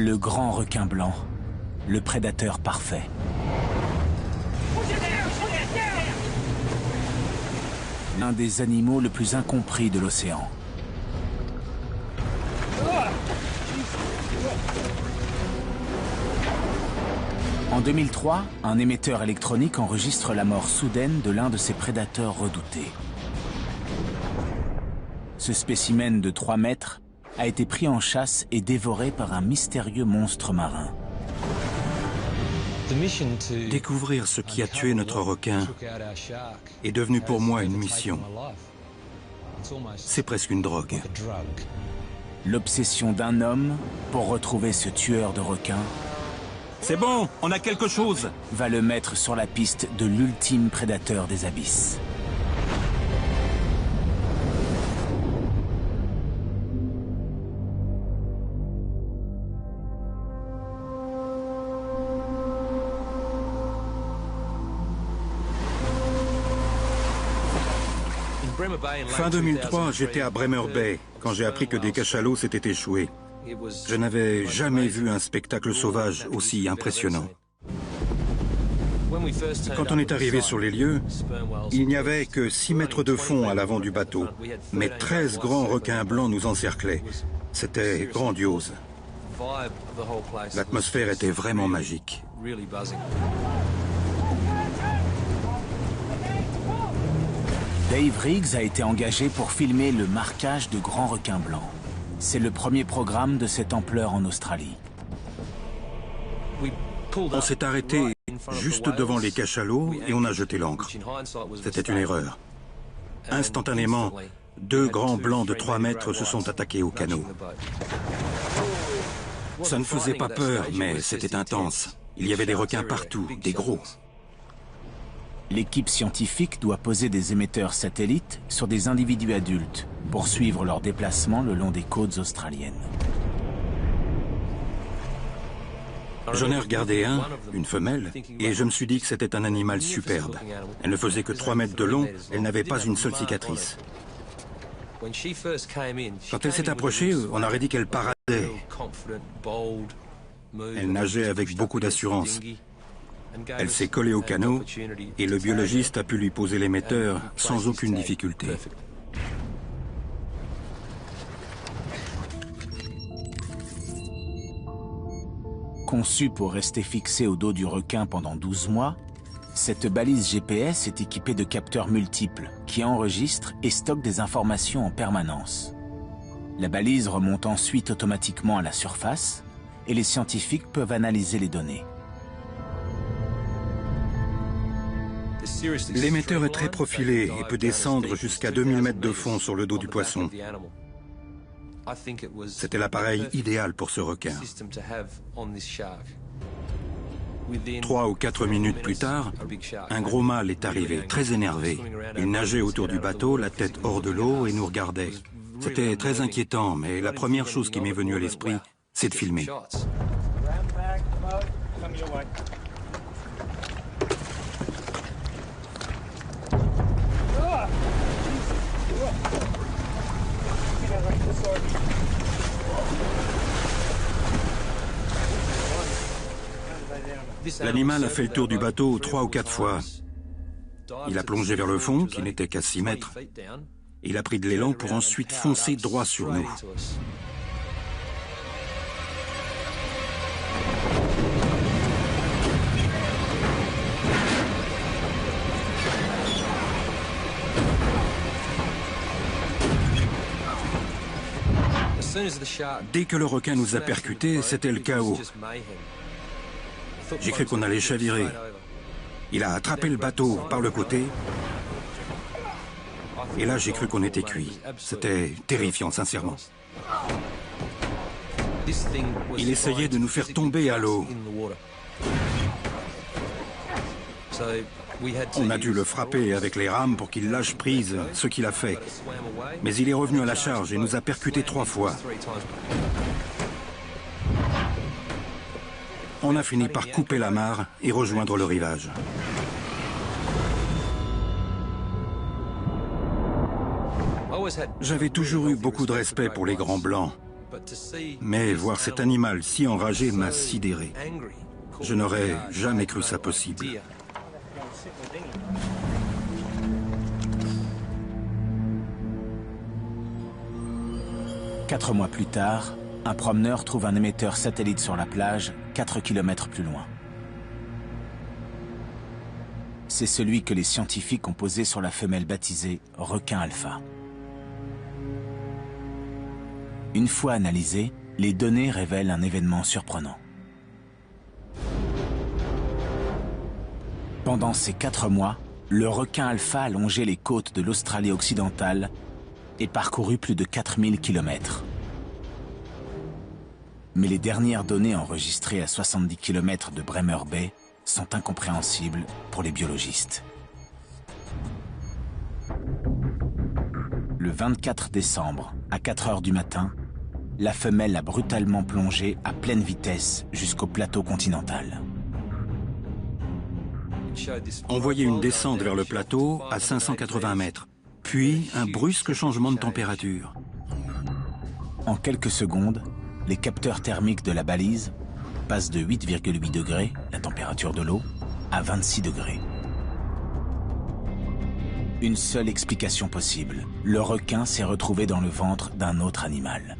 Le grand requin blanc, le prédateur parfait. L'un des animaux le plus incompris de l'océan. En 2003, un émetteur électronique enregistre la mort soudaine de l'un de ses prédateurs redoutés. Ce spécimen de 3 mètres a été pris en chasse et dévoré par un mystérieux monstre marin. Découvrir ce qui a tué notre requin est devenu pour moi une mission. C'est presque une drogue. L'obsession d'un homme pour retrouver ce tueur de requins. C'est bon, on a quelque chose! Va le mettre sur la piste de l'ultime prédateur des abysses. Fin 2003, j'étais à Bremer Bay quand j'ai appris que des cachalots s'étaient échoués. Je n'avais jamais vu un spectacle sauvage aussi impressionnant. Quand on est arrivé sur les lieux, il n'y avait que 6 mètres de fond à l'avant du bateau, mais 13 grands requins blancs nous encerclaient. C'était grandiose. L'atmosphère était vraiment magique. Dave Riggs a été engagé pour filmer le marquage de grands requins blancs. C'est le premier programme de cette ampleur en Australie. On s'est arrêté juste devant les cachalots et on a jeté l'ancre. C'était une erreur. Instantanément, 2 grands blancs de 3 mètres se sont attaqués au canot. Ça ne faisait pas peur, mais c'était intense. Il y avait des requins partout, des gros. L'équipe scientifique doit poser des émetteurs satellites sur des individus adultes pour suivre leur déplacement le long des côtes australiennes. J'en ai regardé un, une femelle, et je me suis dit que c'était un animal superbe. Elle ne faisait que 3 mètres de long, elle n'avait pas une seule cicatrice. Quand elle s'est approchée, on aurait dit qu'elle paradait. Elle nageait avec beaucoup d'assurance. Elle s'est collée au canot et le biologiste a pu lui poser l'émetteur sans aucune difficulté. Conçue pour rester fixée au dos du requin pendant 12 mois, cette balise GPS est équipée de capteurs multiples qui enregistrent et stockent des informations en permanence. La balise remonte ensuite automatiquement à la surface et les scientifiques peuvent analyser les données. L'émetteur est très profilé et peut descendre jusqu'à 2000 mètres de fond sur le dos du poisson. C'était l'appareil idéal pour ce requin. 3 ou 4 minutes plus tard, un gros mâle est arrivé, très énervé. Il nageait autour du bateau, la tête hors de l'eau et nous regardait. C'était très inquiétant, mais la première chose qui m'est venue à l'esprit, c'est de filmer. L'animal a fait le tour du bateau 3 ou 4 fois. Il a plongé vers le fond, qui n'était qu'à 6 mètres. Il a pris de l'élan pour ensuite foncer droit sur nous. Dès que le requin nous a percutés, c'était le chaos. J'ai cru qu'on allait chavirer. Il a attrapé le bateau par le côté. Et là, j'ai cru qu'on était cuit. C'était terrifiant, sincèrement. Il essayait de nous faire tomber à l'eau. On a dû le frapper avec les rames pour qu'il lâche prise, ce qu'il a fait. Mais il est revenu à la charge et nous a percutés 3 fois. On a fini par couper l'amarre et rejoindre le rivage. J'avais toujours eu beaucoup de respect pour les grands blancs, Mais voir cet animal si enragé m'a sidéré. Je n'aurais jamais cru ça possible. Quatre mois plus tard, un promeneur trouve un émetteur satellite sur la plage, 4 km plus loin. C'est celui que les scientifiques ont posé sur la femelle baptisée requin alpha. Une fois analysées, les données révèlent un événement surprenant. Pendant ces 4 mois, le requin alpha a longé les côtes de l'Australie occidentale et parcouru plus de 4000 km. Mais les dernières données enregistrées à 70 km de Bremer Bay sont incompréhensibles pour les biologistes. Le 24 décembre, à 4 heures du matin, la femelle a brutalement plongé à pleine vitesse jusqu'au plateau continental. On voyait une descente vers le plateau à 580 mètres, puis un brusque changement de température. En quelques secondes, les capteurs thermiques de la balise passent de 8,8 degrés, la température de l'eau, à 26 degrés. Une seule explication possible. Le requin s'est retrouvé dans le ventre d'un autre animal.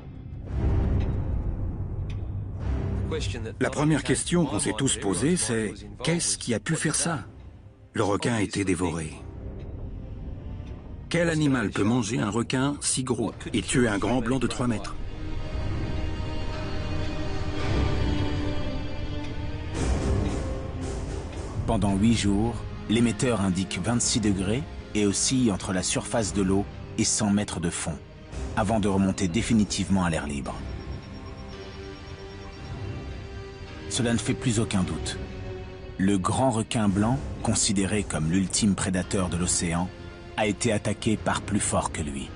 La première question qu'on s'est tous posée, c'est « Qu'est-ce qui a pu faire ça ?» Le requin a été dévoré. Quel animal peut manger un requin si gros et tuer un grand blanc de 3 mètres? Pendant 8 jours, l'émetteur indique 26 degrés et oscille entre la surface de l'eau et 100 mètres de fond, avant de remonter définitivement à l'air libre. Cela ne fait plus aucun doute. Le grand requin blanc, considéré comme l'ultime prédateur de l'océan, a été attaqué par plus fort que lui.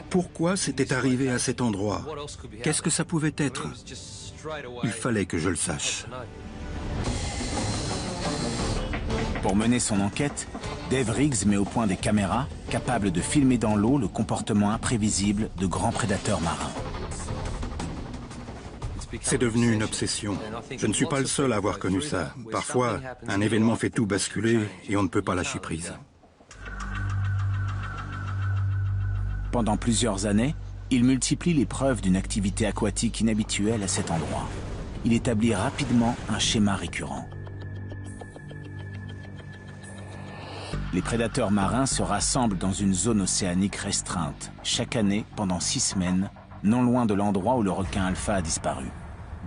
Pourquoi c'était arrivé à cet endroit? Qu'est-ce que ça pouvait être? Il fallait que je le sache. Pour mener son enquête, Dave Riggs met au point des caméras capables de filmer dans l'eau le comportement imprévisible de grands prédateurs marins. C'est devenu une obsession. Je ne suis pas le seul à avoir connu ça. Parfois, un événement fait tout basculer et on ne peut pas lâcher prise. Pendant plusieurs années, il multiplie les preuves d'une activité aquatique inhabituelle à cet endroit. Il établit rapidement un schéma récurrent. Les prédateurs marins se rassemblent dans une zone océanique restreinte, chaque année pendant 6 semaines, non loin de l'endroit où le requin alpha a disparu.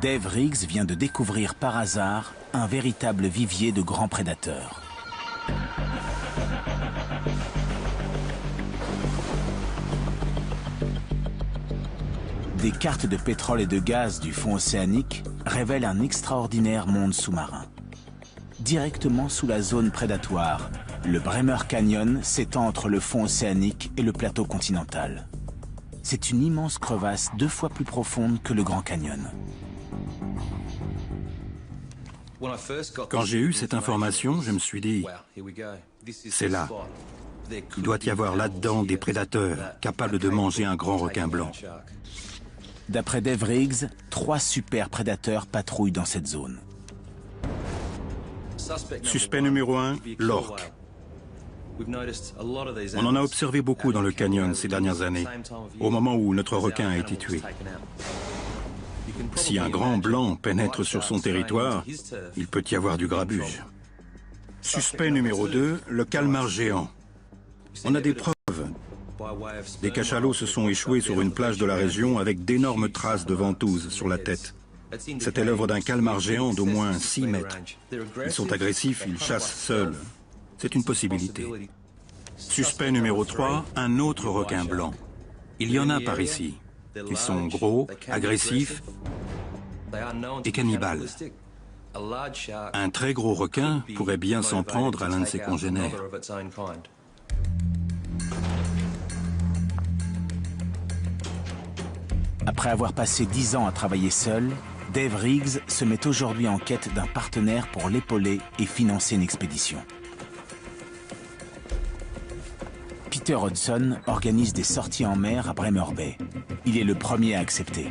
Dave Riggs vient de découvrir par hasard un véritable vivier de grands prédateurs. Des cartes de pétrole et de gaz du fond océanique révèlent un extraordinaire monde sous-marin. Directement sous la zone prédatoire, le Bremer Canyon s'étend entre le fond océanique et le plateau continental. C'est une immense crevasse 2 fois plus profonde que le Grand Canyon. Quand j'ai eu cette information, je me suis dit, c'est là. Il doit y avoir là-dedans des prédateurs capables de manger un grand requin blanc. D'après Dave Riggs, 3 super prédateurs patrouillent dans cette zone. Suspect numéro 1, l'orque. On en a observé beaucoup dans le canyon ces dernières années, au moment où notre requin a été tué. Si un grand blanc pénètre sur son territoire, il peut y avoir du grabuge. Suspect numéro 2, le calmar géant. On a des preuves. Des cachalots se sont échoués sur une plage de la région avec d'énormes traces de ventouse sur la tête. C'était l'œuvre d'un calmar géant d'au moins 6 mètres. Ils sont agressifs, ils chassent seuls. C'est une possibilité. Suspect numéro 3, un autre requin blanc. Il y en a par ici. Ils sont gros, agressifs et cannibales. Un très gros requin pourrait bien s'en prendre à l'un de ses congénères. Après avoir passé 10 ans à travailler seul, Dave Riggs se met aujourd'hui en quête d'un partenaire pour l'épauler et financer une expédition. Peter Hodgson organise des sorties en mer à Bremer Bay. Il est le premier à accepter.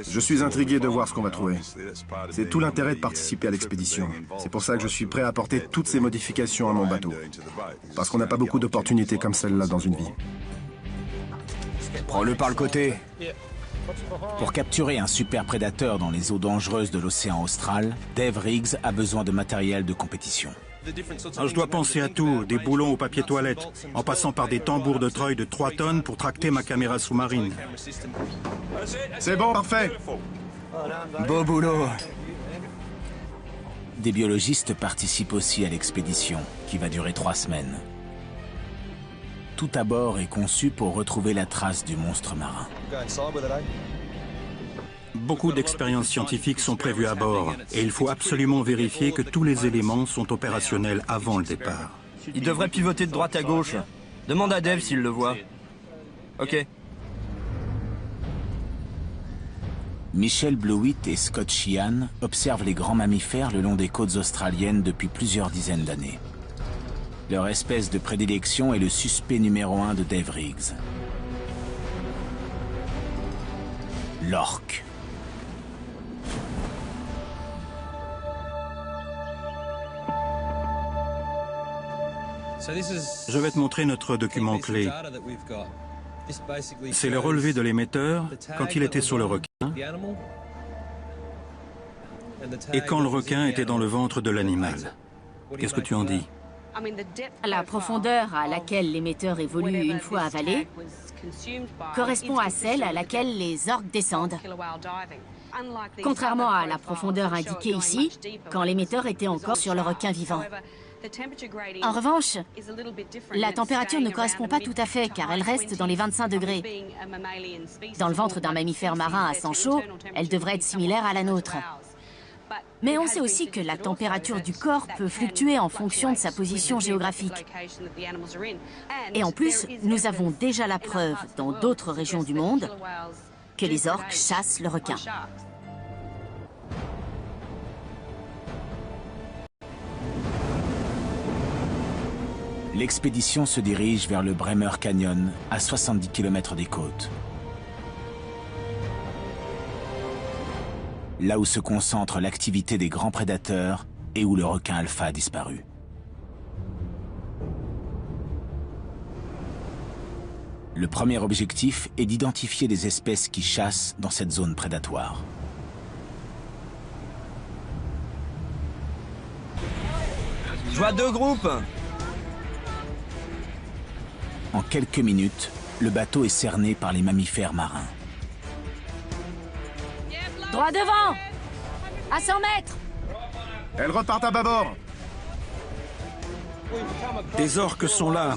Je suis intrigué de voir ce qu'on va trouver. C'est tout l'intérêt de participer à l'expédition. C'est pour ça que je suis prêt à apporter toutes ces modifications à mon bateau. Parce qu'on n'a pas beaucoup d'opportunités comme celle-là dans une vie. Prends-le par le côté. Pour capturer un super prédateur dans les eaux dangereuses de l'océan austral, Dave Riggs a besoin de matériel de compétition. Je dois penser à tout, des boulons au papier toilette, en passant par des tambours de treuil de 3 tonnes pour tracter ma caméra sous-marine. C'est bon, parfait. Beau boulot. Des biologistes participent aussi à l'expédition, qui va durer 3 semaines. Tout à bord est conçu pour retrouver la trace du monstre marin. Beaucoup d'expériences scientifiques sont prévues à bord et il faut absolument vérifier que tous les éléments sont opérationnels avant le départ. Il devrait pivoter de droite à gauche. Demande à Dave s'il le voit. Ok. Michel Blewett et Scott Sheehan observent les grands mammifères le long des côtes australiennes depuis plusieurs dizaines d'années. Leur espèce de prédilection est le suspect numéro 1 de Dave Riggs. L'orque. Je vais te montrer notre document clé. C'est le relevé de l'émetteur quand il était sur le requin et quand le requin était dans le ventre de l'animal. Qu'est-ce que tu en dis? La profondeur à laquelle l'émetteur évolue une fois avalé correspond à celle à laquelle les orques descendent. Contrairement à la profondeur indiquée ici, quand l'émetteur était encore sur le requin vivant. En revanche, la température ne correspond pas tout à fait car elle reste dans les 25 degrés. Dans le ventre d'un mammifère marin à sang chaud, elle devrait être similaire à la nôtre. Mais on sait aussi que la température du corps peut fluctuer en fonction de sa position géographique. Et en plus, nous avons déjà la preuve, dans d'autres régions du monde, que les orques chassent le requin. L'expédition se dirige vers le Bremer Canyon, à 70 km des côtes. Là où se concentre l'activité des grands prédateurs et où le requin alpha a disparu. Le premier objectif est d'identifier les espèces qui chassent dans cette zone prédatoire. Je vois 2 groupes. En quelques minutes, le bateau est cerné par les mammifères marins. Droit devant! À 100 mètres! Elles repartent à bâbord. Des orques sont là.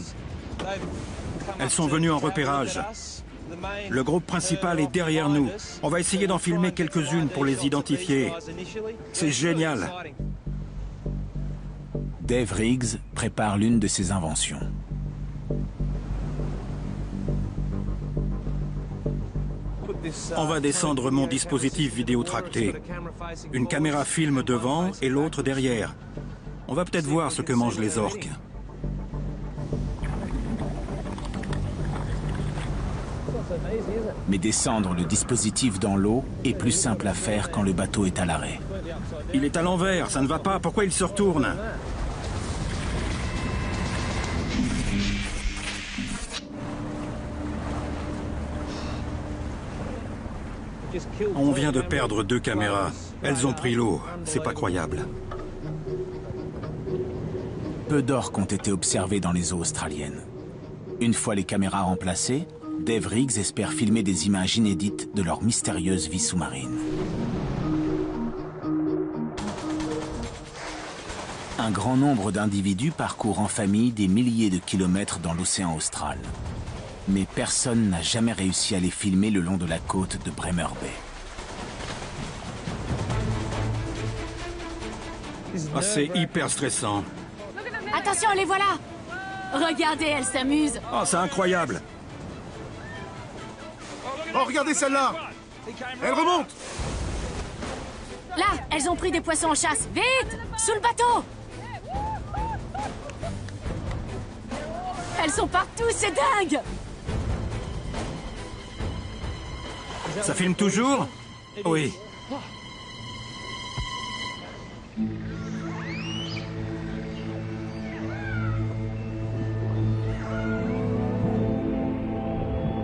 Elles sont venues en repérage. Le groupe principal est derrière nous. On va essayer d'en filmer quelques-unes pour les identifier. C'est génial. Dave Riggs prépare l'une de ses inventions. On va descendre mon dispositif vidéo tracté. Une caméra filme devant et l'autre derrière. On va peut-être voir ce que mangent les orques. Mais descendre le dispositif dans l'eau est plus simple à faire quand le bateau est à l'arrêt. Il est à l'envers, ça ne va pas. Pourquoi il se retourne? On vient de perdre 2 caméras. Elles ont pris l'eau. C'est pas croyable. Peu d'orques ont été observés dans les eaux australiennes. Une fois les caméras remplacées, Dave Riggs espère filmer des images inédites de leur mystérieuse vie sous-marine. Un grand nombre d'individus parcourent en famille des milliers de kilomètres dans l'océan austral. Mais personne n'a jamais réussi à les filmer le long de la côte de Bremer Bay. Ah, c'est hyper stressant. Attention, les voilà! Regardez, elles s'amusent! Oh, c'est incroyable. Oh, regardez celle-là. Elle remonte. Là, elles ont pris des poissons en chasse! Vite! Sous le bateau! Elles sont partout, c'est dingue! Ça filme toujours? Oui.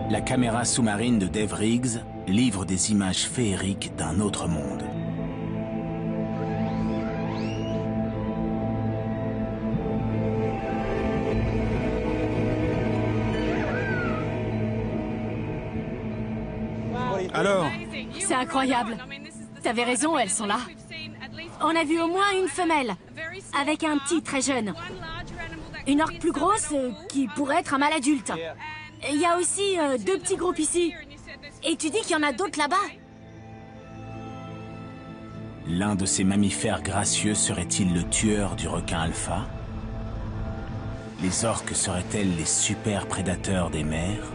La caméra sous-marine de Dave Riggs livre des images féeriques d'un autre monde. Alors? C'est incroyable. T'avais raison, elles sont là. On a vu au moins une femelle, avec un petit très jeune. Une orque plus grosse qui pourrait être un mâle adulte. Il y a aussi 2 petits groupes ici. Et tu dis qu'il y en a d'autres là-bas? L'un de ces mammifères gracieux serait-il le tueur du requin alpha? Les orques seraient-elles les super prédateurs des mers?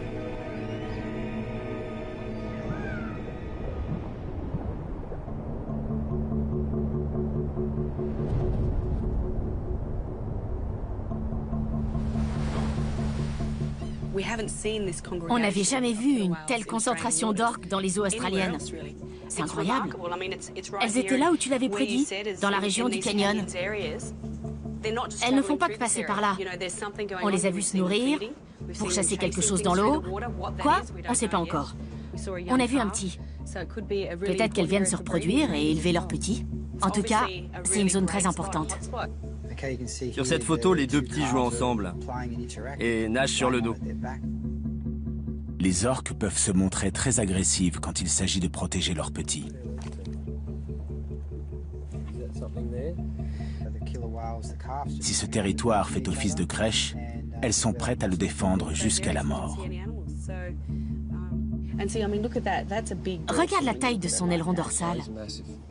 On n'avait jamais vu une telle concentration d'orques dans les eaux australiennes. C'est incroyable. Elles étaient là où tu l'avais prédit, dans la région du canyon. Elles ne font pas que passer par là. On les a vues se nourrir, pour chasser quelque chose dans l'eau. Quoi? On ne sait pas encore. On a vu un petit. Peut-être qu'elles viennent se reproduire et élever leurs petits. En tout cas, c'est une zone très importante. Sur cette photo, les 2 petits jouent ensemble et nagent sur le dos. Les orques peuvent se montrer très agressives quand il s'agit de protéger leurs petits. Si ce territoire fait office de crèche, elles sont prêtes à le défendre jusqu'à la mort. Regarde la taille de son aileron dorsal.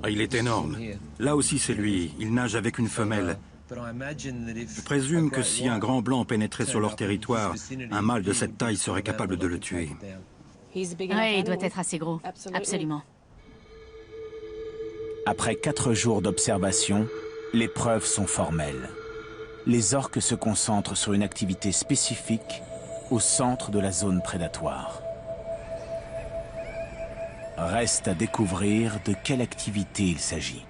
Ah, il est énorme. Là aussi, c'est lui. Il nage avec une femelle. Je présume que si un grand blanc pénétrait sur leur territoire, un mâle de cette taille serait capable de le tuer. Oui, il doit être assez gros. Absolument. Après 4 jours d'observation, les preuves sont formelles. Les orques se concentrent sur une activité spécifique au centre de la zone prédatoire. Reste à découvrir de quelle activité il s'agit.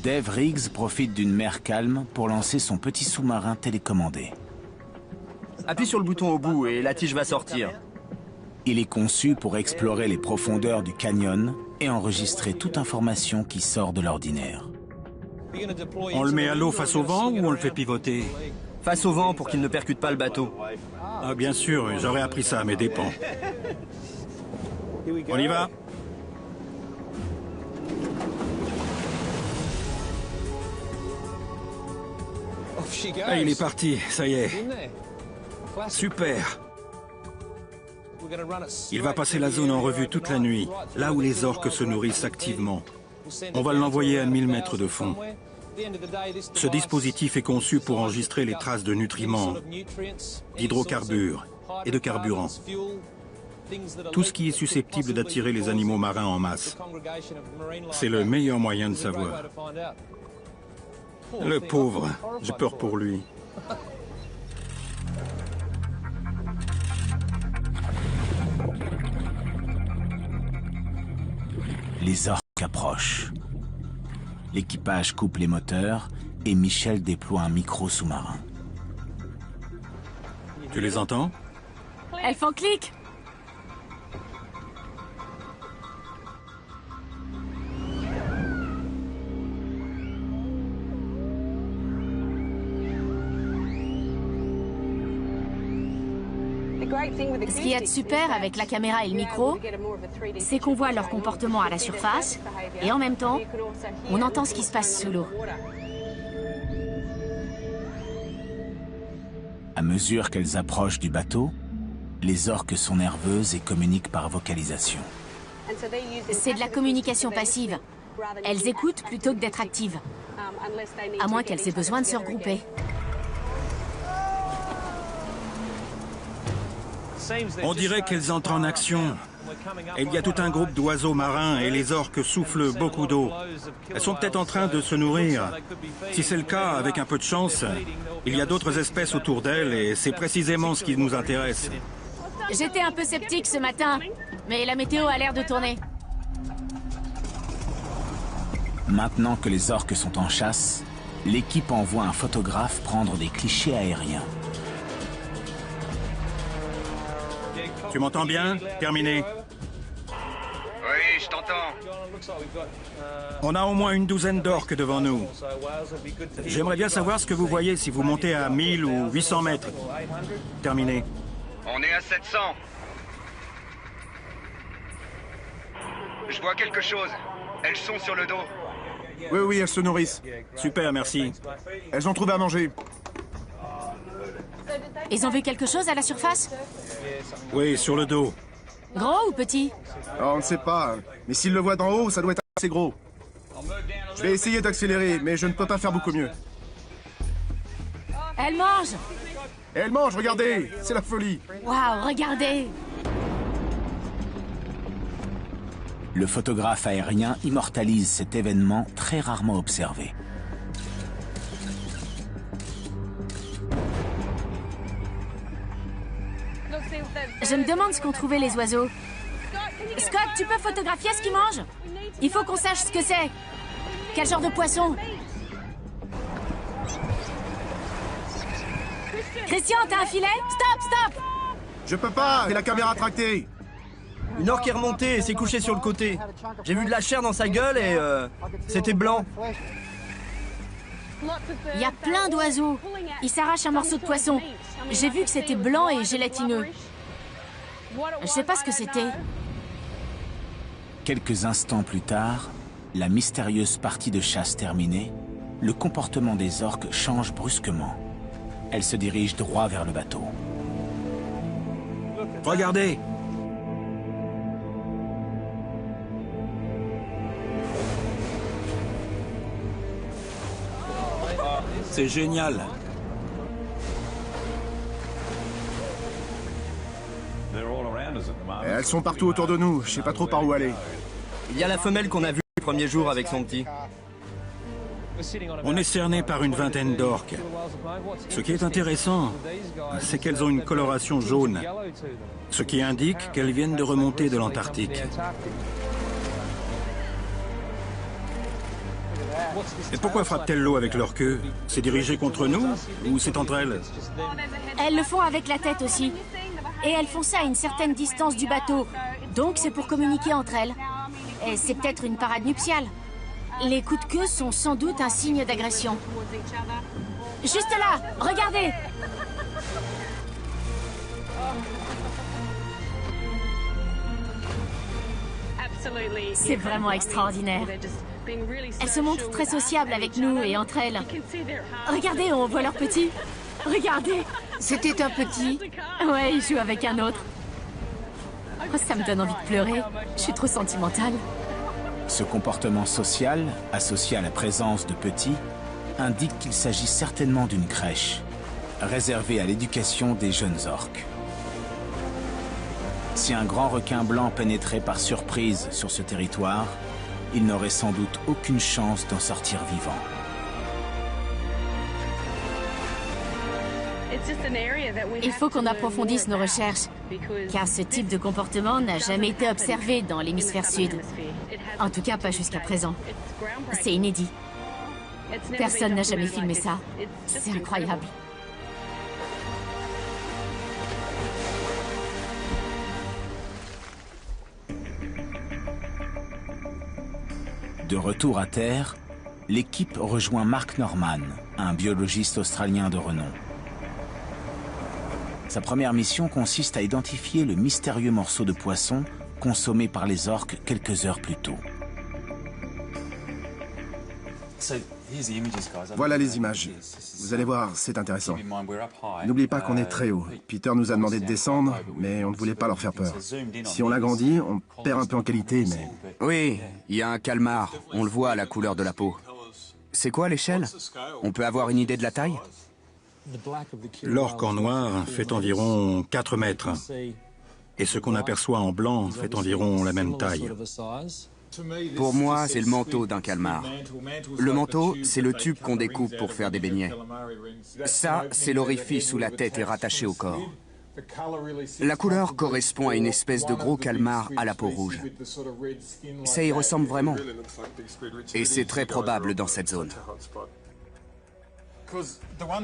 Dave Riggs profite d'une mer calme pour lancer son petit sous-marin télécommandé. Appuie sur le bouton au bout et la tige va sortir. Il est conçu pour explorer les profondeurs du canyon et enregistrer toute information qui sort de l'ordinaire. On le met à l'eau face au vent ou on le fait pivoter? Face au vent pour qu'il ne percute pas le bateau. Ah, bien sûr, j'aurais appris ça à mes dépens. On y va? Ah, il est parti, ça y est. Super. Il va passer la zone en revue toute la nuit, là où les orques se nourrissent activement. On va l'envoyer à 1000 mètres de fond. Ce dispositif est conçu pour enregistrer les traces de nutriments, d'hydrocarbures et de carburant. Tout ce qui est susceptible d'attirer les animaux marins en masse. C'est le meilleur moyen de savoir. Le pauvre, j'ai peur pour lui. Les orques approchent. L'équipage coupe les moteurs et Michel déploie un micro sous-marin. Tu les entends? Elles font clic. Ce qu'il y a de super avec la caméra et le micro, c'est qu'on voit leur comportement à la surface et en même temps, on entend ce qui se passe sous l'eau. À mesure qu'elles approchent du bateau, les orques sont nerveuses et communiquent par vocalisation. C'est de la communication passive. Elles écoutent plutôt que d'être actives. À moins qu'elles aient besoin de se regrouper. On dirait qu'elles entrent en action. Et il y a tout un groupe d'oiseaux marins et les orques soufflent beaucoup d'eau. Elles sont peut-être en train de se nourrir. Si c'est le cas, avec un peu de chance, il y a d'autres espèces autour d'elles et c'est précisément ce qui nous intéresse. J'étais un peu sceptique ce matin, mais la météo a l'air de tourner. Maintenant que les orques sont en chasse, l'équipe envoie un photographe prendre des clichés aériens. Tu m'entends bien? Terminé. Oui, je t'entends. On a au moins une douzaine d'orques devant nous. J'aimerais bien savoir ce que vous voyez si vous montez à 1000 ou 800 mètres. Terminé. On est à 700. Je vois quelque chose. Elles sont sur le dos. Oui, oui, elles se nourrissent. Super, merci. Elles ont trouvé à manger. Ils ont vu quelque chose à la surface? Oui, sur le dos. Gros ou petit? Oh, on ne sait pas, mais s'ils le voient d'en haut, ça doit être assez gros. Je vais essayer d'accélérer, mais je ne peux pas faire beaucoup mieux. Elle mange! Et elles mangent, regardez, c'est la folie. Waouh, regardez! Le photographe aérien immortalise cet événement très rarement observé. Je me demande ce qu'ont trouvé les oiseaux. Scott, tu peux photographier ce qu'ils mangent? Il faut qu'on sache ce que c'est. Quel genre de poisson? Christian, t'as un filet? Stop, stop! Je peux pas, c'est la caméra tractée. Une orque est remontée et s'est couchée sur le côté. J'ai vu de la chair dans sa gueule et c'était blanc. Il y a plein d'oiseaux. Ils s'arrachent un morceau de poisson. J'ai vu que c'était blanc et gélatineux. Je sais pas ce que c'était. Quelques instants plus tard, la mystérieuse partie de chasse terminée, le comportement des orques change brusquement. Elles se dirigent droit vers le bateau. Regardez! C'est génial. Et elles sont partout autour de nous, je sais pas trop par où aller. Il y a la femelle qu'on a vue le premier jour avec son petit. On est cerné par une vingtaine d'orques. Ce qui est intéressant, c'est qu'elles ont une coloration jaune, ce qui indique qu'elles viennent de remonter de l'Antarctique. Et pourquoi frappent-elles l'eau avec leur queue? C'est dirigé contre nous ou c'est entre elles? Elles le font avec la tête aussi. Et elles font ça à une certaine distance du bateau. Donc c'est pour communiquer entre elles. Et c'est peut-être une parade nuptiale. Les coups de queue sont sans doute un signe d'agression. Juste là, regardez! C'est vraiment extraordinaire. Elles se montrent très sociables avec nous et entre elles. Regardez, on voit leur petit. Regardez! C'était un petit. Ouais, il joue avec un autre. Oh, ça me donne envie de pleurer. Je suis trop sentimentale. Ce comportement social, associé à la présence de petits, indique qu'il s'agit certainement d'une crèche, réservée à l'éducation des jeunes orques. Si un grand requin blanc pénétrait par surprise sur ce territoire, il n'aurait sans doute aucune chance d'en sortir vivant. Il faut qu'on approfondisse nos recherches, car ce type de comportement n'a jamais été observé dans l'hémisphère sud. En tout cas, pas jusqu'à présent. C'est inédit. Personne n'a jamais filmé ça. C'est incroyable. De retour à terre, l'équipe rejoint Mark Norman, un biologiste australien de renom. Sa première mission consiste à identifier le mystérieux morceau de poisson consommé par les orques quelques heures plus tôt. Voilà les images. Vous allez voir, c'est intéressant. N'oubliez pas qu'on est très haut. Peter nous a demandé de descendre, mais on ne voulait pas leur faire peur. Si on l'agrandit, on perd un peu en qualité, mais... Oui, il y a un calmar. On le voit à la couleur de la peau. C'est quoi l'échelle? On peut avoir une idée de la taille? L'orque en noir fait environ 4 mètres. Et ce qu'on aperçoit en blanc fait environ la même taille. Pour moi, c'est le manteau d'un calmar. Le manteau, c'est le tube qu'on découpe pour faire des beignets. Ça, c'est l'orifice où la tête est rattachée au corps. La couleur correspond à une espèce de gros calmar à la peau rouge. Ça y ressemble vraiment. Et c'est très probable dans cette zone.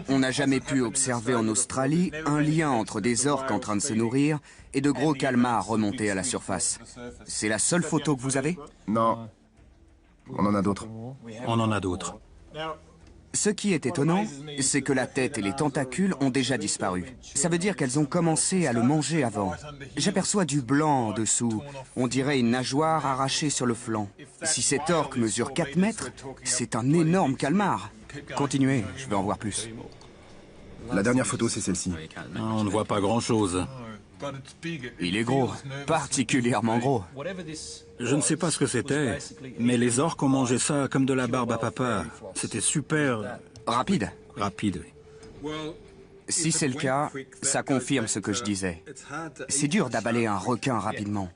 On n'a jamais pu observer en Australie un lien entre des orques en train de se nourrir et de gros calmars remontés à la surface. C'est la seule photo que vous avez? Non. On en a d'autres. On en a d'autres. Ce qui est étonnant, c'est que la tête et les tentacules ont déjà disparu. Ça veut dire qu'elles ont commencé à le manger avant. J'aperçois du blanc en dessous. On dirait une nageoire arrachée sur le flanc. Si cet orque mesure 4 mètres, c'est un énorme calmar. Continuez, je veux en voir plus. La dernière photo, c'est celle-ci. On ne voit pas grand-chose. Il est gros, particulièrement gros. Je ne sais pas ce que c'était, mais les orques ont mangé ça comme de la barbe à papa. C'était super... Rapide. rapide. Si c'est le cas, ça confirme ce que je disais. C'est dur d'avaler un requin rapidement.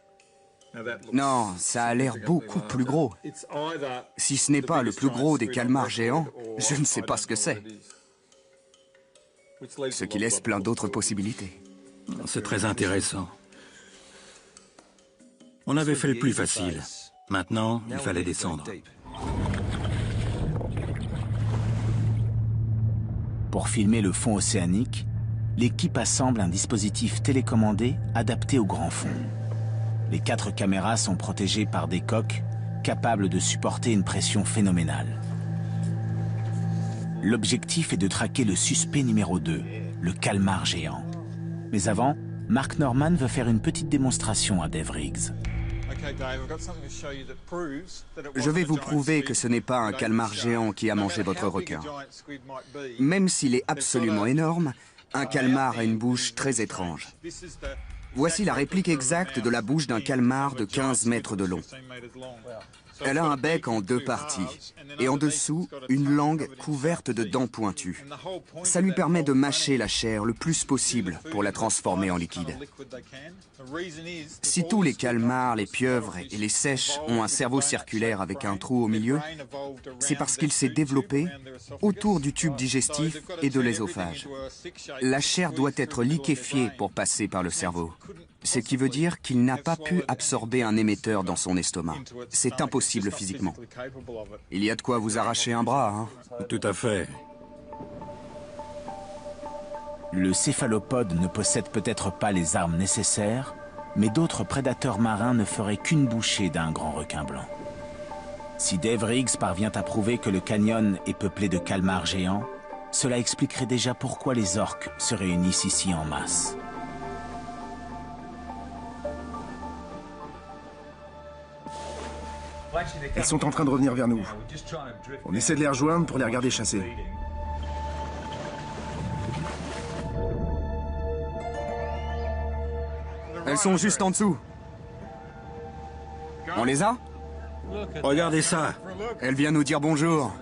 Non, ça a l'air beaucoup plus gros. Si ce n'est pas le plus gros des calmars géants, je ne sais pas ce que c'est. Ce qui laisse plein d'autres possibilités. C'est très intéressant. On avait fait le plus facile. Maintenant, il fallait descendre. Pour filmer le fond océanique, l'équipe assemble un dispositif télécommandé adapté au grand fond. Les 4 caméras sont protégées par des coques capables de supporter une pression phénoménale. L'objectif est de traquer le suspect numéro 2, le calmar géant. Mais avant, Mark Norman veut faire une petite démonstration à Dave Riggs. Je vais vous prouver que ce n'est pas un calmar géant qui a mangé votre requin. Même s'il est absolument énorme, un calmar a une bouche très étrange. Voici la réplique exacte de la bouche d'un calmar de 15 mètres de long. Elle a un bec en 2 parties, et en dessous, une langue couverte de dents pointues. Ça lui permet de mâcher la chair le plus possible pour la transformer en liquide. Si tous les calmars, les pieuvres et les seiches ont un cerveau circulaire avec un trou au milieu, c'est parce qu'il s'est développé autour du tube digestif et de l'ésophage. La chair doit être liquéfiée pour passer par le cerveau. Ce qui veut dire qu'il n'a pas pu absorber un émetteur dans son estomac. C'est impossible physiquement. Il y a de quoi vous arracher un bras, hein? Tout à fait. Le céphalopode ne possède peut-être pas les armes nécessaires, mais d'autres prédateurs marins ne feraient qu'une bouchée d'un grand requin blanc. Si Dave Riggs parvient à prouver que le canyon est peuplé de calmars géants, cela expliquerait déjà pourquoi les orques se réunissent ici en masse. Elles sont en train de revenir vers nous. On essaie de les rejoindre pour les regarder chasser. Elles sont juste en dessous. On les a? Regardez ça. Elle vient nous dire bonjour.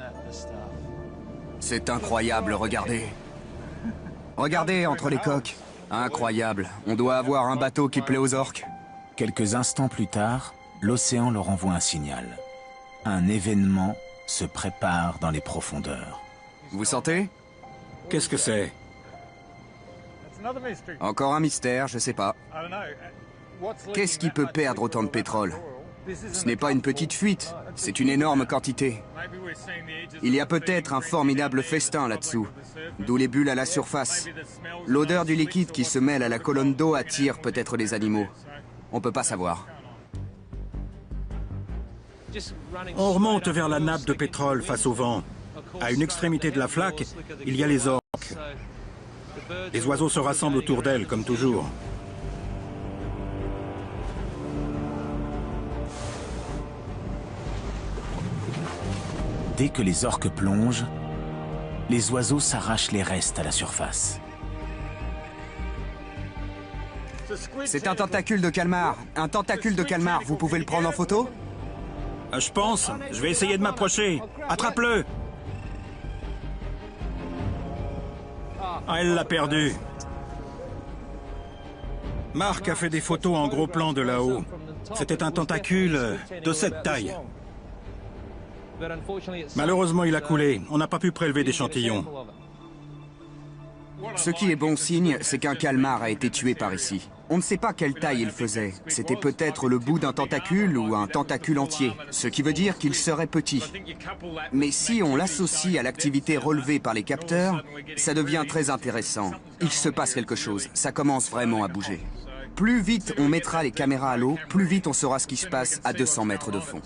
C'est incroyable, regardez. Regardez entre les coques. Incroyable. On doit avoir un bateau qui plaît aux orques. Quelques instants plus tard, l'océan leur envoie un signal. Un événement se prépare dans les profondeurs. Vous sentez? Qu'est-ce que c'est? Encore un mystère, je sais pas. Qu'est-ce qui peut perdre autant de pétrole? Ce n'est pas une petite fuite, c'est une énorme quantité. Il y a peut-être un formidable festin là-dessous, d'où les bulles à la surface. L'odeur du liquide qui se mêle à la colonne d'eau attire peut-être les animaux. On peut pas savoir. On remonte vers la nappe de pétrole face au vent. À une extrémité de la flaque, il y a les orques. Les oiseaux se rassemblent autour d'elles, comme toujours. Dès que les orques plongent, les oiseaux s'arrachent les restes à la surface. C'est un tentacule de calmar. Un tentacule de calmar, vous pouvez le prendre en photo? Je pense. Je vais essayer de m'approcher. Attrape-le. Ah, elle l'a perdu. Mark a fait des photos en gros plan de là-haut. C'était un tentacule de cette taille. Malheureusement, il a coulé. On n'a pas pu prélever d'échantillons. Ce qui est bon signe, c'est qu'un calmar a été tué par ici. On ne sait pas quelle taille il faisait. C'était peut-être le bout d'un tentacule ou un tentacule entier, ce qui veut dire qu'il serait petit. Mais si on l'associe à l'activité relevée par les capteurs, ça devient très intéressant. Il se passe quelque chose, ça commence vraiment à bouger. Plus vite on mettra les caméras à l'eau, plus vite on saura ce qui se passe à 200 mètres de fond.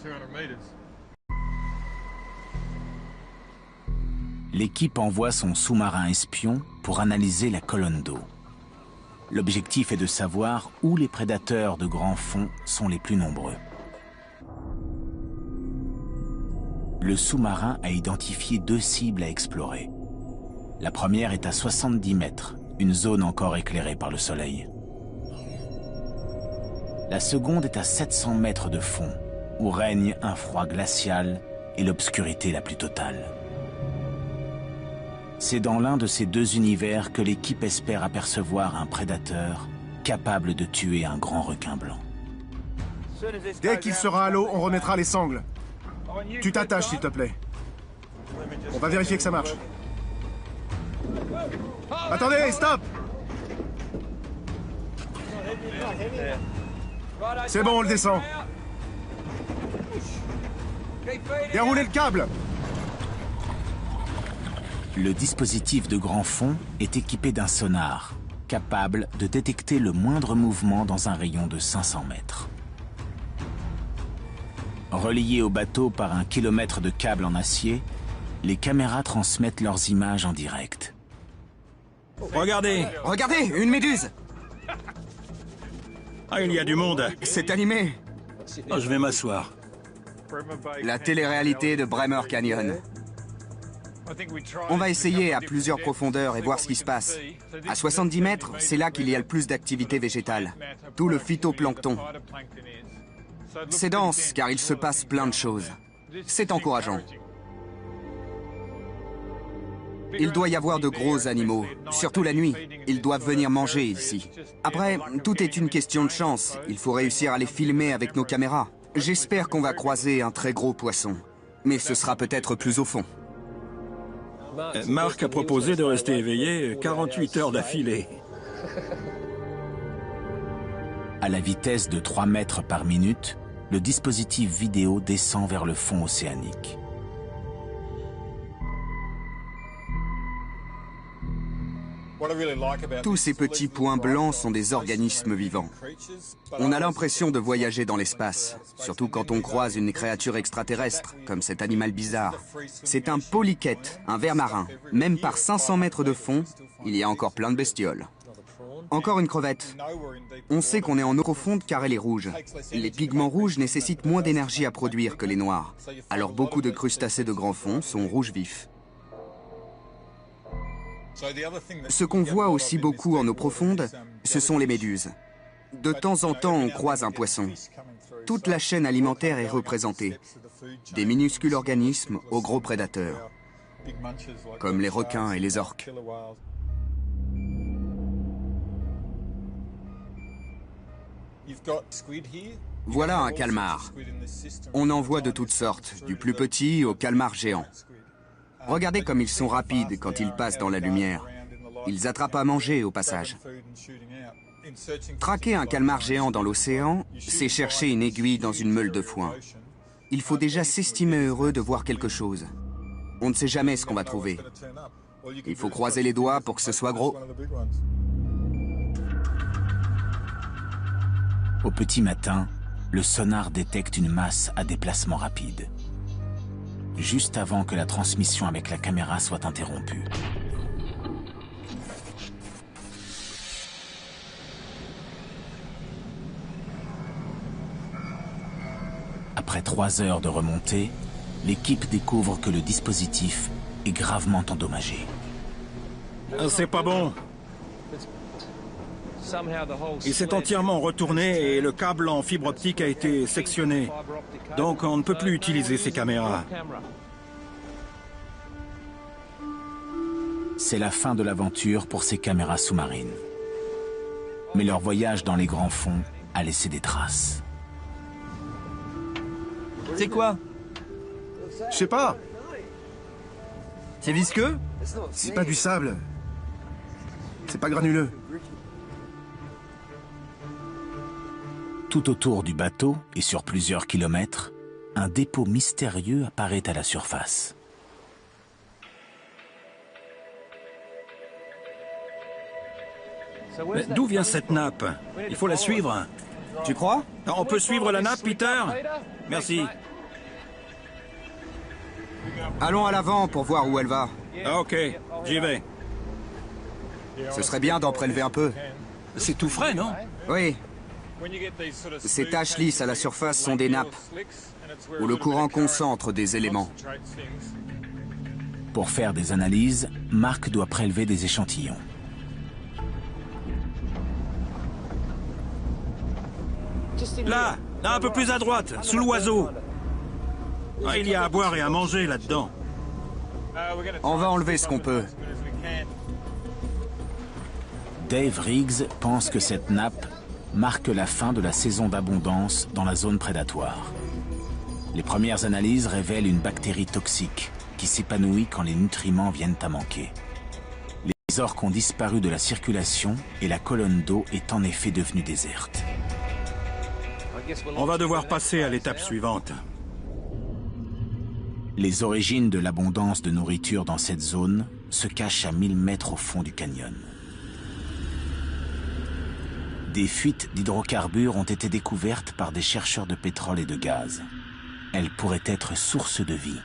L'équipe envoie son sous-marin espion pour analyser la colonne d'eau. L'objectif est de savoir où les prédateurs de grand fond sont les plus nombreux. Le sous-marin a identifié 2 cibles à explorer. La première est à 70 mètres, une zone encore éclairée par le soleil. La seconde est à 700 mètres de fond, où règne un froid glacial et l'obscurité la plus totale. C'est dans l'un de ces 2 univers que l'équipe espère apercevoir un prédateur capable de tuer un grand requin blanc. Dès qu'il sera à l'eau, on remettra les sangles. Tu t'attaches, s'il te plaît. On va vérifier que ça marche. Attendez, stop! C'est bon, on le descend. Déroulez le câble! Le dispositif de grand fond est équipé d'un sonar, capable de détecter le moindre mouvement dans un rayon de 500 mètres. Reliés au bateau par un kilomètre de câble en acier, les caméras transmettent leurs images en direct. Regardez! Regardez, une méduse! Ah, il y a du monde. C'est animé. Oh, je vais m'asseoir. La télé-réalité de Bremer Canyon. On va essayer à plusieurs profondeurs et voir ce qui se passe. À 70 mètres, c'est là qu'il y a le plus d'activité végétale. Tout le phytoplancton. C'est dense, car il se passe plein de choses. C'est encourageant. Il doit y avoir de gros animaux, surtout la nuit. Ils doivent venir manger ici. Après, tout est une question de chance. Il faut réussir à les filmer avec nos caméras. J'espère qu'on va croiser un très gros poisson. Mais ce sera peut-être plus au fond. Mark a proposé de rester éveillé 48 heures d'affilée. À la vitesse de 3 mètres par minute, le dispositif vidéo descend vers le fond océanique. Tous ces petits points blancs sont des organismes vivants. On a l'impression de voyager dans l'espace, surtout quand on croise une créature extraterrestre, comme cet animal bizarre. C'est un polychète, un ver marin. Même par 500 mètres de fond, il y a encore plein de bestioles. Encore une crevette. On sait qu'on est en eau profonde car elle est rouge. Les pigments rouges nécessitent moins d'énergie à produire que les noirs. Alors beaucoup de crustacés de grand fond sont rouges vifs. Ce qu'on voit aussi beaucoup en eau profonde, ce sont les méduses. De temps en temps, on croise un poisson. Toute la chaîne alimentaire est représentée. Des minuscules organismes aux gros prédateurs, comme les requins et les orques. Voilà un calmar. On en voit de toutes sortes, du plus petit au calmar géant. Regardez comme ils sont rapides quand ils passent dans la lumière. Ils attrapent à manger au passage. Traquer un calmar géant dans l'océan, c'est chercher une aiguille dans une meule de foin. Il faut déjà s'estimer heureux de voir quelque chose. On ne sait jamais ce qu'on va trouver. Il faut croiser les doigts pour que ce soit gros. Au petit matin, le sonar détecte une masse à déplacement rapide. Juste avant que la transmission avec la caméra soit interrompue. Après 3 heures de remontée, l'équipe découvre que le dispositif est gravement endommagé. C'est pas bon. Il s'est entièrement retourné et le câble en fibre optique a été sectionné. Donc on ne peut plus utiliser ces caméras. C'est la fin de l'aventure pour ces caméras sous-marines. mais leur voyage dans les grands fonds a laissé des traces. C'est quoi? Je sais pas. C'est visqueux? C'est pas du sable. C'est pas granuleux. Tout autour du bateau et sur plusieurs kilomètres, un dépôt mystérieux apparaît à la surface. Mais d'où vient cette nappe? Il faut la suivre. Tu crois? On peut suivre la nappe, Peter? Merci. Allons à l'avant pour voir où elle va. Ah, ok, j'y vais. Ce serait bien d'en prélever un peu. C'est tout frais, non? Oui. Ces taches lisses à la surface sont des nappes, où le courant concentre des éléments. Pour faire des analyses, Mark doit prélever des échantillons. Là, un peu plus à droite, sous l'oiseau. Ah, il y a à boire et à manger là-dedans. On va enlever ce qu'on peut. Dave Riggs pense que cette nappe marque la fin de la saison d'abondance dans la zone prédatoire. Les premières analyses révèlent une bactérie toxique qui s'épanouit quand les nutriments viennent à manquer. Les orques ont disparu de la circulation et la colonne d'eau est en effet devenue déserte. On va devoir passer à l'étape suivante. Les origines de l'abondance de nourriture dans cette zone se cachent à 1000 mètres au fond du canyon. Des fuites d'hydrocarbures ont été découvertes par des chercheurs de pétrole et de gaz. Elles pourraient être source de vie.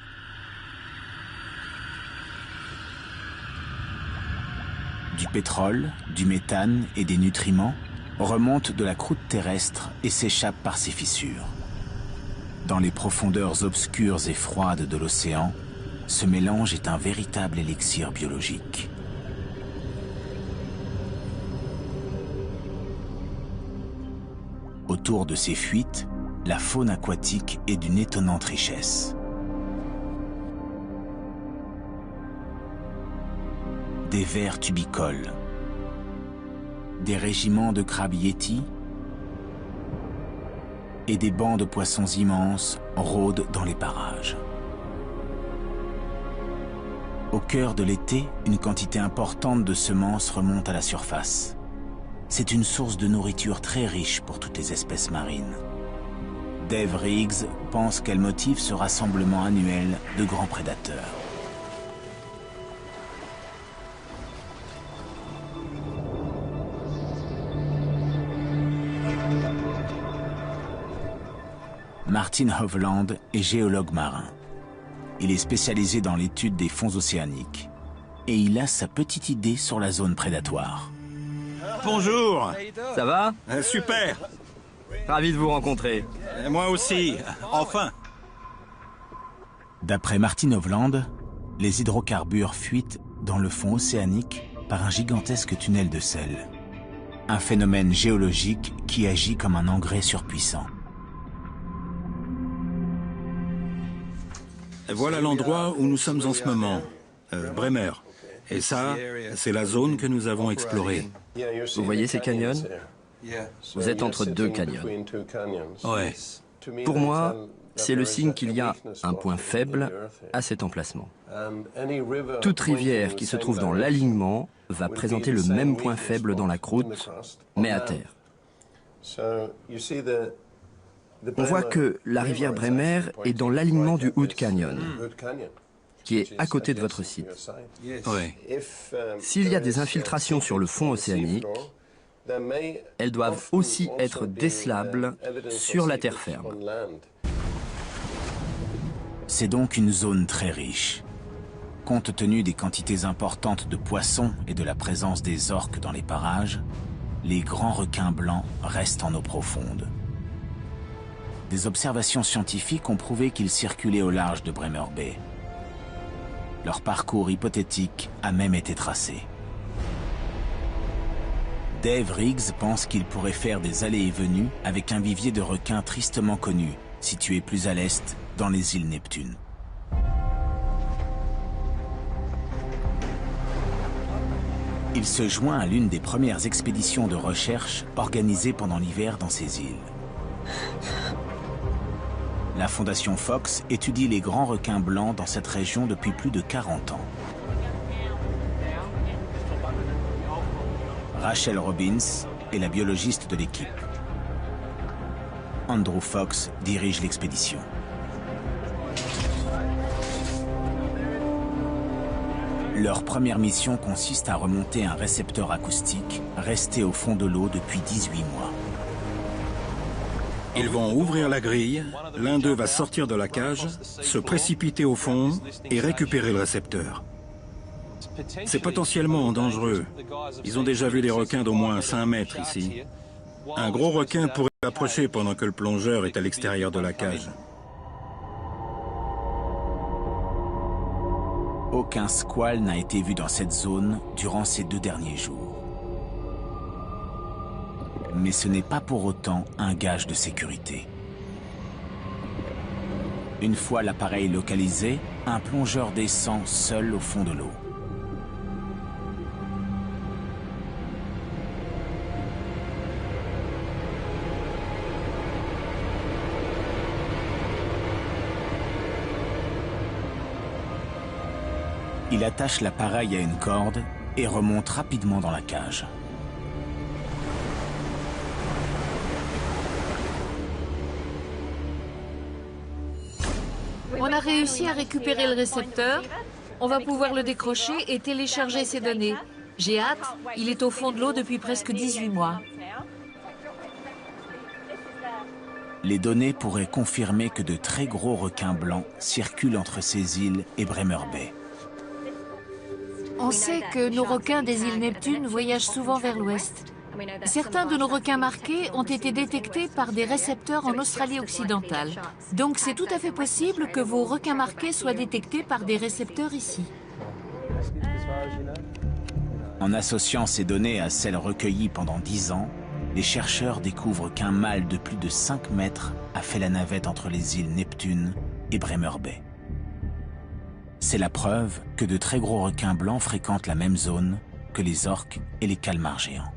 Du pétrole, du méthane et des nutriments remontent de la croûte terrestre et s'échappent par ces fissures. Dans les profondeurs obscures et froides de l'océan, ce mélange est un véritable élixir biologique. Autour de ces fuites, la faune aquatique est d'une étonnante richesse. Des vers tubicoles, des régiments de crabes yétis et des bancs de poissons immenses rôdent dans les parages. Au cœur de l'été, une quantité importante de semences remonte à la surface. C'est une source de nourriture très riche pour toutes les espèces marines. Dave Riggs pense qu'elle motive ce rassemblement annuel de grands prédateurs. Martin Hovland est géologue marin. Il est spécialisé dans l'étude des fonds océaniques. Et il a sa petite idée sur la zone prédatoire. Bonjour. Ça va? Super. Ravi de vous rencontrer. Moi aussi, enfin. D'après Martin Hovland, les hydrocarbures fuitent dans le fond océanique par un gigantesque tunnel de sel. Un phénomène géologique qui agit comme un engrais surpuissant. Voilà l'endroit où nous sommes en ce moment, Bremer. Et ça, c'est la zone que nous avons explorée. Vous voyez ces canyons? Vous êtes entre deux canyons. Ouais. Pour moi, c'est le signe qu'il y a un point faible à cet emplacement. Toute rivière qui se trouve dans l'alignement va présenter le même point faible dans la croûte, mais à terre. On voit que la rivière Bremer est dans l'alignement du Hood Canyon, qui est à côté de votre site. Ouais. S'il y a des infiltrations sur le fond océanique, elles doivent aussi être décelables sur la terre ferme. C'est donc une zone très riche. Compte tenu des quantités importantes de poissons et de la présence des orques dans les parages, les grands requins blancs restent en eau profonde. Des observations scientifiques ont prouvé qu'ils circulaient au large de Bremer Bay. Leur parcours hypothétique a même été tracé. Dave Riggs pense qu'il pourrait faire des allées et venues avec un vivier de requins tristement connu, situé plus à l'est, dans les îles Neptune. Il se joint à l'une des premières expéditions de recherche organisées pendant l'hiver dans ces îles. La Fondation Fox étudie les grands requins blancs dans cette région depuis plus de 40 ans. Rachel Robbins est la biologiste de l'équipe. Andrew Fox dirige l'expédition. Leur première mission consiste à remonter un récepteur acoustique resté au fond de l'eau depuis 18 mois. Ils vont ouvrir la grille, l'un d'eux va sortir de la cage, se précipiter au fond et récupérer le récepteur. C'est potentiellement dangereux. Ils ont déjà vu des requins d'au moins 5 mètres ici. Un gros requin pourrait approcher pendant que le plongeur est à l'extérieur de la cage. Aucun squale n'a été vu dans cette zone durant ces 2 derniers jours. Mais ce n'est pas pour autant un gage de sécurité. Une fois l'appareil localisé, un plongeur descend seul au fond de l'eau. Il attache l'appareil à une corde et remonte rapidement dans la cage. On a réussi à récupérer le récepteur. On va pouvoir le décrocher et télécharger ses données. J'ai hâte, il est au fond de l'eau depuis presque 18 mois. Les données pourraient confirmer que de très gros requins blancs circulent entre ces îles et Bremer Bay. On sait que nos requins des îles Neptune voyagent souvent vers l'ouest. Certains de nos requins marqués ont été détectés par des récepteurs en Australie occidentale. Donc c'est tout à fait possible que vos requins marqués soient détectés par des récepteurs ici. En associant ces données à celles recueillies pendant 10 ans, les chercheurs découvrent qu'un mâle de plus de 5 mètres a fait la navette entre les îles Neptune et Bremer Bay. C'est la preuve que de très gros requins blancs fréquentent la même zone que les orques et les calmars géants.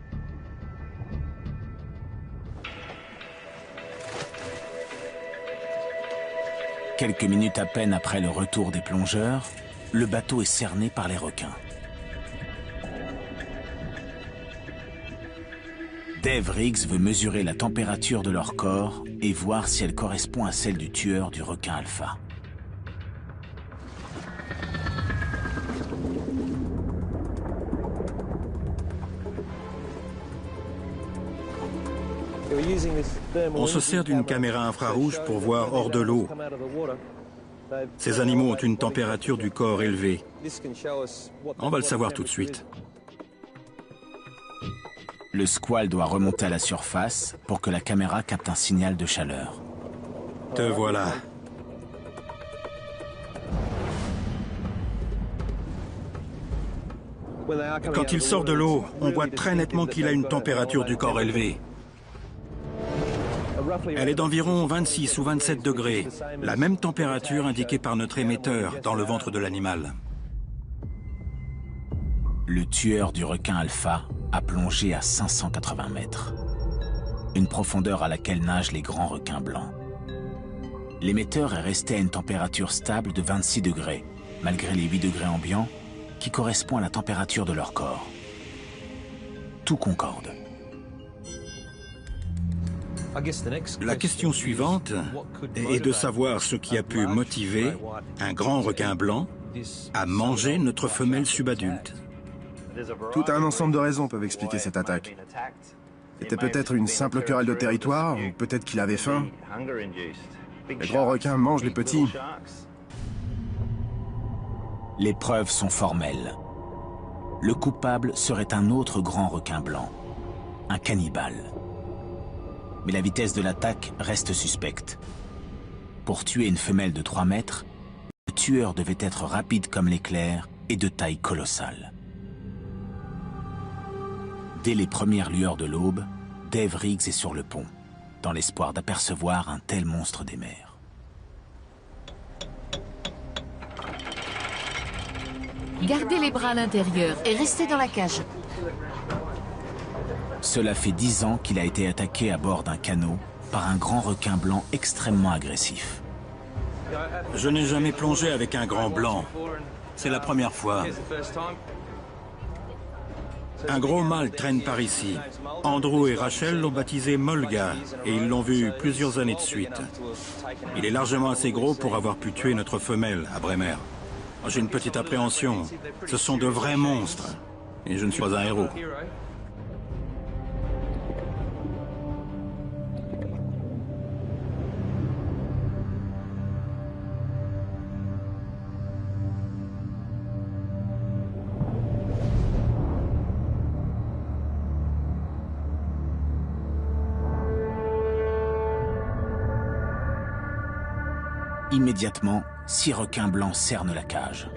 Quelques minutes à peine après le retour des plongeurs, le bateau est cerné par les requins. Dave Riggs veut mesurer la température de leur corps et voir si elle correspond à celle du tueur du requin alpha. On se sert d'une caméra infrarouge pour voir hors de l'eau. Ces animaux ont une température du corps élevée. On va le savoir tout de suite. Le squale doit remonter à la surface pour que la caméra capte un signal de chaleur. Te voilà. Quand il sort de l'eau, on voit très nettement qu'il a une température du corps élevée. Elle est d'environ 26 ou 27 degrés, la même température indiquée par notre émetteur dans le ventre de l'animal. Le tueur du requin alpha a plongé à 580 mètres, une profondeur à laquelle nagent les grands requins blancs. L'émetteur est resté à une température stable de 26 degrés, malgré les 8 degrés ambiants, qui correspond à la température de leur corps. Tout concorde. La question suivante est de savoir ce qui a pu motiver un grand requin blanc à manger notre femelle subadulte. Tout un ensemble de raisons peuvent expliquer cette attaque. C'était peut-être une simple querelle de territoire, ou peut-être qu'il avait faim. Les grands requins mangent les petits. Les preuves sont formelles. Le coupable serait un autre grand requin blanc, un cannibale. Mais la vitesse de l'attaque reste suspecte. Pour tuer une femelle de 3 mètres, le tueur devait être rapide comme l'éclair et de taille colossale. Dès les premières lueurs de l'aube, Dave Riggs est sur le pont, dans l'espoir d'apercevoir un tel monstre des mers. Gardez les bras à l'intérieur et restez dans la cage. Cela fait 10 ans qu'il a été attaqué à bord d'un canot par un grand requin blanc extrêmement agressif. Je n'ai jamais plongé avec un grand blanc. C'est la première fois. Un gros mâle traîne par ici. Andrew et Rachel l'ont baptisé Molga et ils l'ont vu plusieurs années de suite. Il est largement assez gros pour avoir pu tuer notre femelle à Bremer. J'ai une petite appréhension. Ce sont de vrais monstres. Et je ne suis pas un héros. Immédiatement, 6 requins blancs cernent la cage.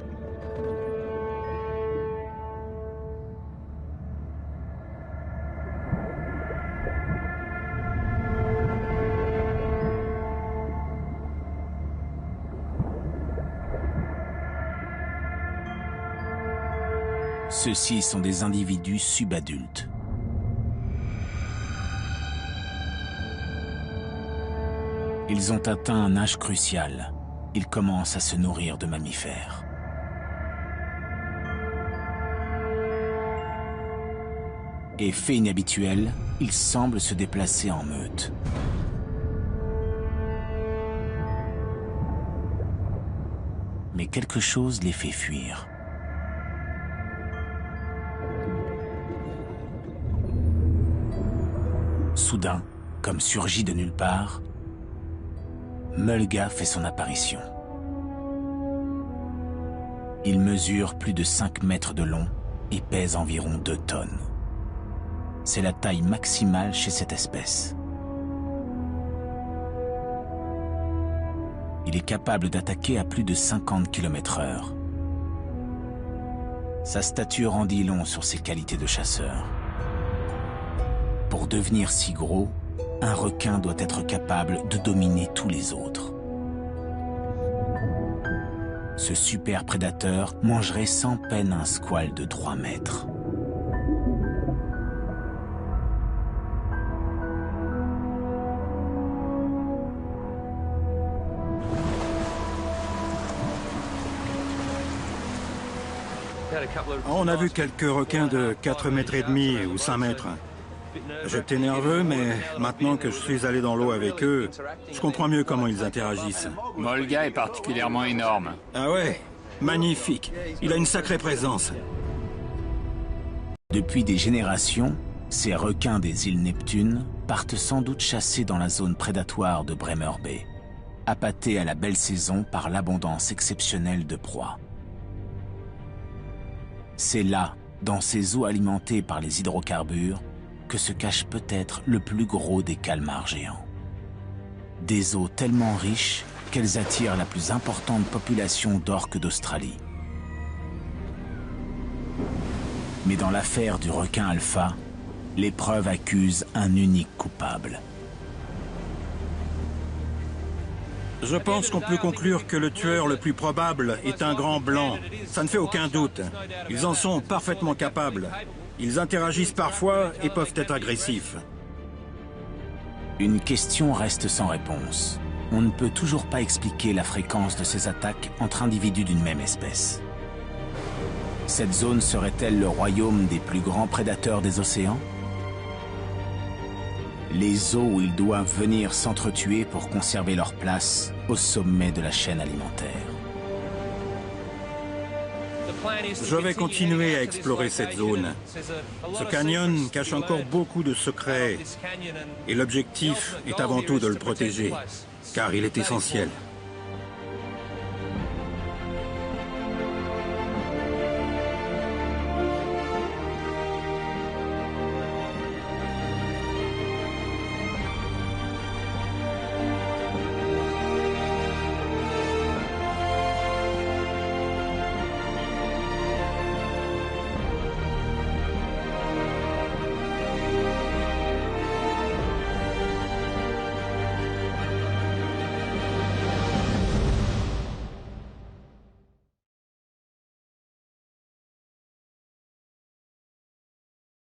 Ceux-ci sont des individus subadultes. Ils ont atteint un âge crucial. Ils commencent à se nourrir de mammifères. Et fait inhabituel, ils semblent se déplacer en meute. Mais quelque chose les fait fuir. Soudain, comme surgi de nulle part, Mulga fait son apparition. Il mesure plus de 5 mètres de long et pèse environ 2 tonnes. C'est la taille maximale chez cette espèce. Il est capable d'attaquer à plus de 50 km/h. Sa stature en dit long sur ses qualités de chasseur. Pour devenir si gros, un requin doit être capable de dominer tous les autres. Ce super prédateur mangerait sans peine un squale de 3 mètres. On a vu quelques requins de 4,5 mètres ou 5 mètres. J'étais nerveux, mais maintenant que je suis allé dans l'eau avec eux, je comprends mieux comment ils interagissent. Molga est particulièrement énorme. Ah ouais, magnifique. Il a une sacrée présence. Depuis des générations, ces requins des îles Neptune partent sans doute chasser dans la zone prédatoire de Bremer Bay, appâtés à la belle saison par l'abondance exceptionnelle de proies. C'est là, dans ces eaux alimentées par les hydrocarbures, que se cache peut-être le plus gros des calmars géants. Des eaux tellement riches qu'elles attirent la plus importante population d'orques d'Australie. Mais dans l'affaire du requin alpha, l'épreuve accuse un unique coupable. Je pense qu'on peut conclure que le tueur le plus probable est un grand blanc. Ça ne fait aucun doute. Ils en sont parfaitement capables. Ils interagissent parfois et peuvent être agressifs. Une question reste sans réponse. On ne peut toujours pas expliquer la fréquence de ces attaques entre individus d'une même espèce. Cette zone serait-elle le royaume des plus grands prédateurs des océans? Les eaux où ils doivent venir s'entretuer pour conserver leur place au sommet de la chaîne alimentaire. Je vais continuer à explorer cette zone. Ce canyon cache encore beaucoup de secrets et l'objectif est avant tout de le protéger, car il est essentiel.